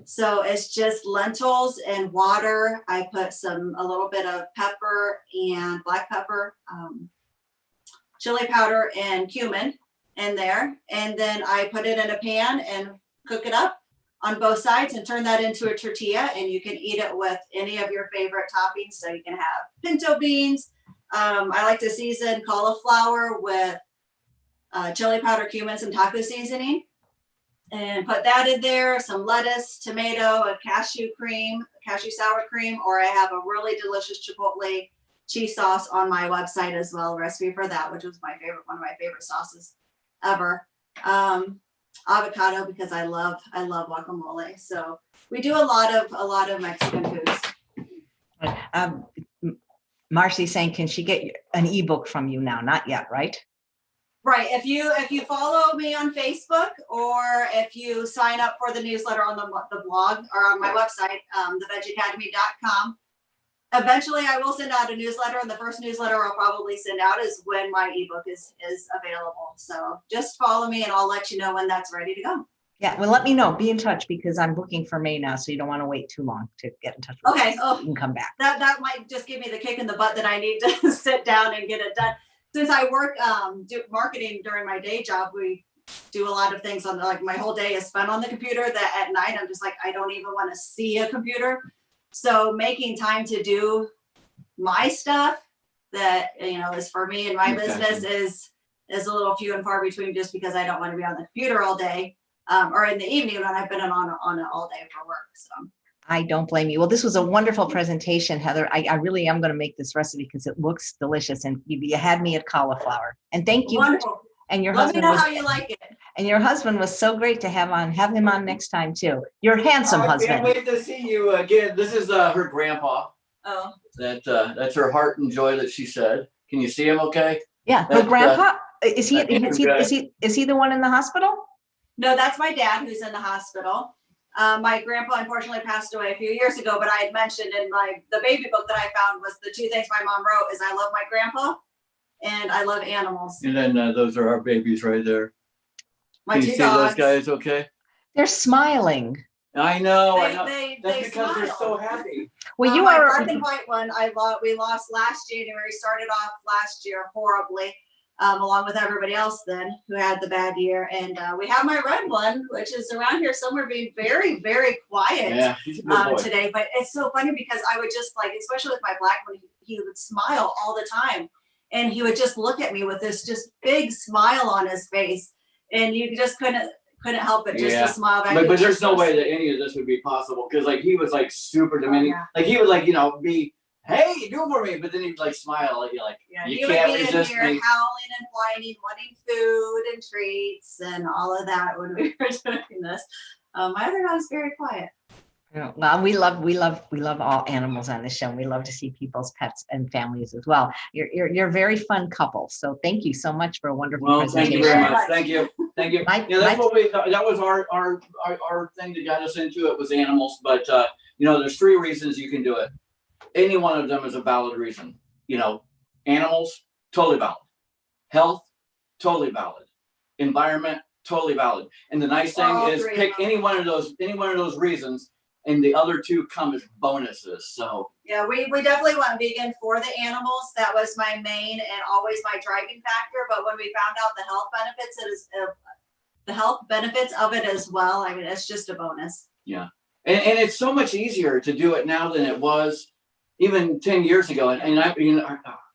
So it's just lentils and water. I put a little bit of pepper and black pepper, chili powder and cumin in there. And then I put it in a pan and cook it up on both sides and turn that into a tortilla. And you can eat it with any of your favorite toppings. So you can have pinto beans. I like to season cauliflower with chili powder, cumin, some taco seasoning, and put that in there, some lettuce, tomato, a cashew sour cream, or I have a really delicious chipotle cheese sauce on my website as well, a recipe for that, which was one of my favorite sauces ever. Avocado, because I love guacamole. So we do a lot of Mexican foods. Marcy's saying, can she get an ebook from you now? Not yet, right? Right. If you follow me on Facebook, or if you sign up for the newsletter on the blog or on my website, thevegacademy.com, eventually I will send out a newsletter, and the first newsletter I'll probably send out is when my ebook is available. So just follow me and I'll let you know when that's ready to go. Yeah, well, let me know. Be in touch because I'm booking for May now, so you don't want to wait too long to get in touch with Okay. us. Oh, you can come back. That might just give me the kick in the butt that I need to sit down and get it done. Since I work do marketing during my day job, we do a lot of things on like my whole day is spent on the computer, that at night I'm just like, I don't even want to see a computer. So making time to do my stuff that, is for me and my business is a little few and far between, just because I don't want to be on the computer all day. Or in the evening when I've been on it all day for work. So I don't blame you. Well, this was a wonderful presentation, Heather. I really am going to make this recipe because it looks delicious, and you had me at cauliflower. And thank you. Wonderful. And your Let husband me know how you like it. And your husband was so great to have him on next time too. Your handsome husband. I can't wait to see you again. This is her grandpa. Oh. That's her heart and joy that she said. Can you see him? Okay. Yeah, her grandpa. Is he the one in the hospital? No, that's my dad who's in the hospital. My grandpa unfortunately passed away a few years ago, but I had mentioned in the baby book that I found was the two things my mom wrote is I love my grandpa and I love animals. And then those are our babies right there. My Can you see those guys okay? They're smiling. I know. That's because smile. they're so happy. Well, you my are black and white one. We lost last January. Started off last year horribly. Along with everybody else then who had the bad year. And we have my red one, which is around here somewhere being very, very quiet today. But it's so funny because I would just especially with my black one, he would smile all the time. And he would just look at me with this just big smile on his face. And you just couldn't help it just to smile back. But there's no way that any of this would be possible because he was super demanding. He would be, hey, do it for me, but then he'd smile at you you can't resist me. Howling and whining, wanting food and treats and all of that when we were doing this. My other dog's very quiet. Well, we love all animals on the show. And we love to see people's pets and families as well. You're a very fun couple. So thank you so much for a wonderful presentation. Thank you very much. Thank you. That's what that was our thing that got us into it was animals. But there's 3 reasons you can do it. Any one of them is a valid reason. Animals, totally valid. Health, totally valid. Environment, totally valid. And the nice thing is pick any one of those reasons, and the other 2 come as bonuses. So yeah, we definitely went vegan for the animals. That was my main and always my driving factor. But when we found out the health benefits of it as well, I mean, it's just a bonus. Yeah, and it's so much easier to do it now than it was even 10 years ago. And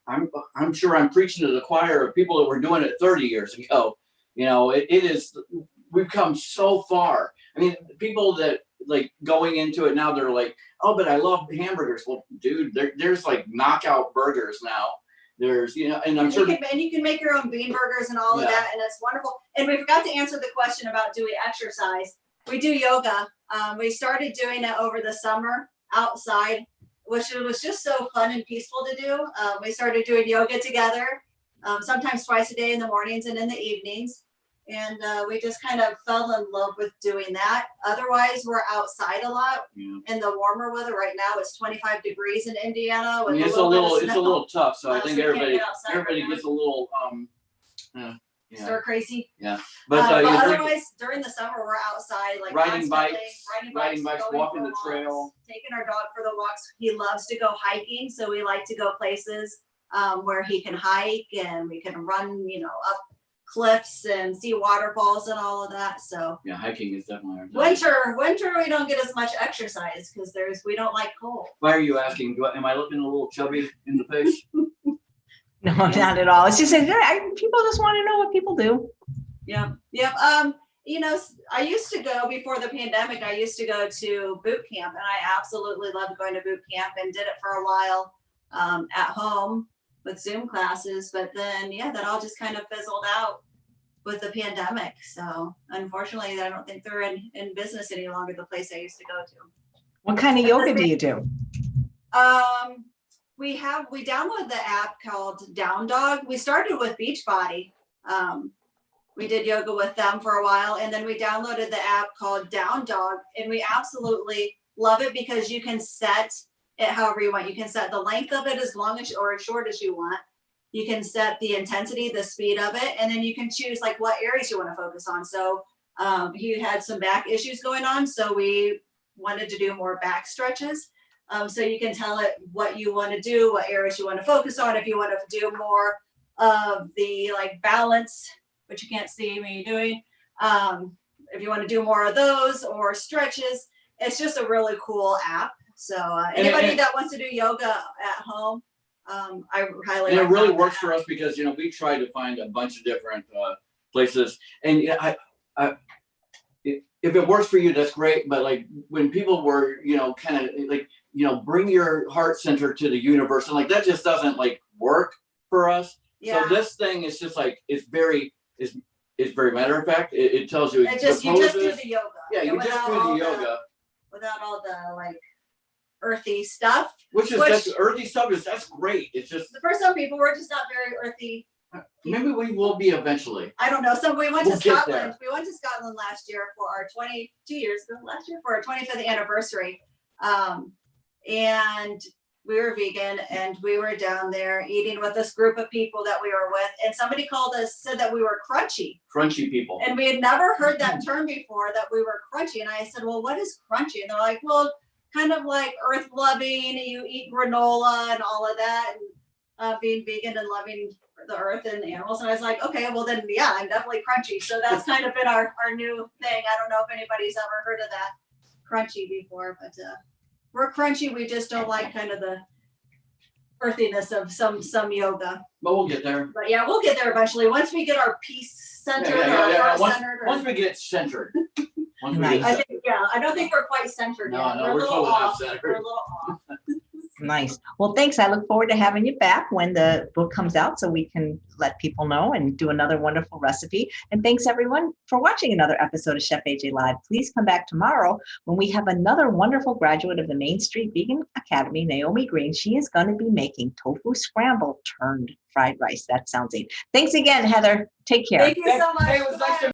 I'm sure I'm preaching to the choir of people that were doing it 30 years ago. We've come so far. I mean, people that going into it now, they're like, oh, but I love hamburgers. Well, dude, there's knockout burgers now. There's, and I'm sure. You can make your own bean burgers and all of that. And it's wonderful. And we forgot to answer the question about do we exercise. We do yoga. We started doing it over the summer outside, which was just so fun and peaceful to do. We started doing yoga together, sometimes twice a day in the mornings and in the evenings. And we just kind of fell in love with doing that. Otherwise, we're outside a lot in the warmer weather. Right now, it's 25 degrees in Indiana. With it's a little tough. So I think everybody gets a little stir crazy. Yeah, but otherwise, during the summer, we're outside riding bikes, walking the trail, taking our dog for the walks. He loves to go hiking, so we like to go places where he can hike and we can run, up cliffs and see waterfalls and all of that. So yeah, hiking is definitely our thing. Winter we don't get as much exercise because we don't like cold. Why are you asking? Am I looking a little chubby in the face? No, not at all. It's just people just want to know what people do. Yeah. I used to go before the pandemic. I used to go to boot camp, and I absolutely loved going to boot camp and did it for a while at home with Zoom classes. But then, that all just kind of fizzled out with the pandemic. So unfortunately, I don't think they're in business any longer, the place I used to go to. What kind of yoga do you do? We downloaded the app called Down Dog. We started with Beachbody. We did yoga with them for a while, and then we downloaded the app called Down Dog, and we absolutely love it because you can set it however you want. You can set the length of it as long as or as short as you want. You can set the intensity, the speed of it, and then you can choose like what areas you want to focus on. So he had some back issues going on, so we wanted to do more back stretches. So you can tell it what you want to do, what areas you want to focus on. If you want to do more of the like balance, which you can't see me doing, if you want to do more of those or stretches, it's just a really cool app. So anybody that wants to do yoga at home, I highly. And it really works for us because we tried to find a bunch of different places, and if it works for you, that's great. But like when people were kind of like bring your heart center to the universe, and like that just doesn't like work for us. Yeah. So this thing is just like it's very matter of fact. It tells you. You just do the yoga. Yeah, you just do the yoga without all the like earthy stuff. That's earthy stuff that's great. It's just for some people we're just not very earthy. Maybe we will be eventually. I don't know. So we went to Scotland. We went to Scotland last year for our 22 years ago last year for our 25th anniversary. And we were vegan and we were down there eating with this group of people that we were with. And somebody called us, said that we were crunchy. Crunchy people. And we had never heard that term before, that we were crunchy. And I said, well, what is crunchy? And they're like, well, kind of like earth loving. You eat granola and all of that. And being vegan and loving the earth and animals. And I was like, okay, well then, yeah, I'm definitely crunchy. So that's kind of been our new thing. I don't know if anybody's ever heard of that crunchy before, but we're crunchy. We just don't like kind of the earthiness of some yoga. But we'll get there. But yeah, we'll get there eventually. Once we get our peace centered Once we get centered. I don't think we're quite centered yet. No, we're totally not centered. We're a little off. Nice. Well, thanks. I look forward to having you back when the book comes out so we can let people know and do another wonderful recipe. And thanks everyone for watching another episode of Chef AJ Live. Please come back tomorrow when we have another wonderful graduate of the Main Street Vegan Academy, Naomi Green. She is going to be making tofu scramble turned fried rice. That sounds neat. Thanks again, Heather. Take care. Thank you so much. Hey, it was nice to